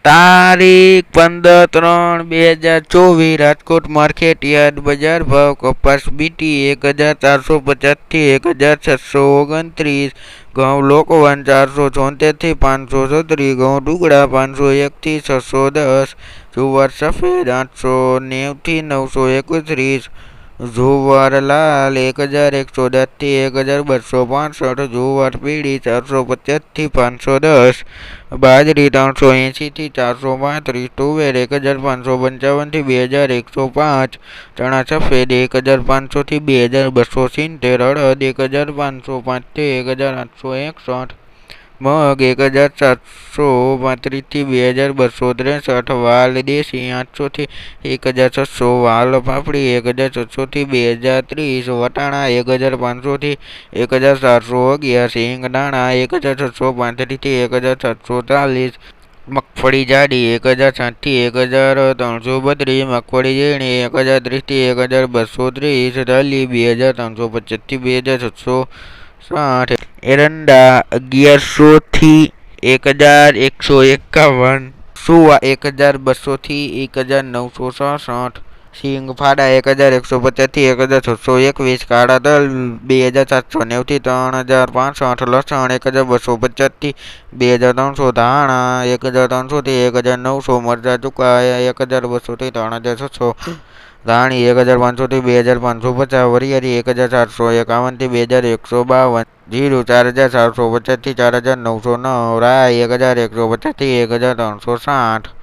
તારીખ 15/3/2024 Rajkot market yard બજાર ભાવ કપાસ બીટી 1450 થી 1629, ઘઉં લોકવન 474 થી 536, ઘઉં ટુકડા 501 થી 610, જુવાર સફેદ 890 થી 931, જુવાર લાલ 1110 થી 1265, જુવાર પીળી 450 થી 510, બાજરી 380 થી 435, તુવેર 1555 થી 2105, ચણા સફેદ 1500 થી 2270, અડદ 1505 થી 1861, મગ 1735 થી 2263, વાલ દેશી 800 થી 1600, વાલ પાપડી 1600 થી 2030, વટાણા 1500 થી 1711, સિંગદાણા 1635 થી 1740, મગફળી જાડી 1060 થી 1332, મગફળી ઝીણી 1030 થી 1230, તલી 2350 થી 2760, એરંડા 1100 થી 1151, સુવા 1200 થી 1966, સિંગ ફાડા 1150 થી 1621, કાળા તલ 2790 થી 3065, લસણ 1250 થી 2300, ધાણા 1300 થી 1900, મરચા ચૂકા 1200 થી 3600, ધાણી 1500 થી 2550, વરિયાળી 1751 થી 2152, જીરું 4750 થી 4909, રાઈ 1150 થી 1360.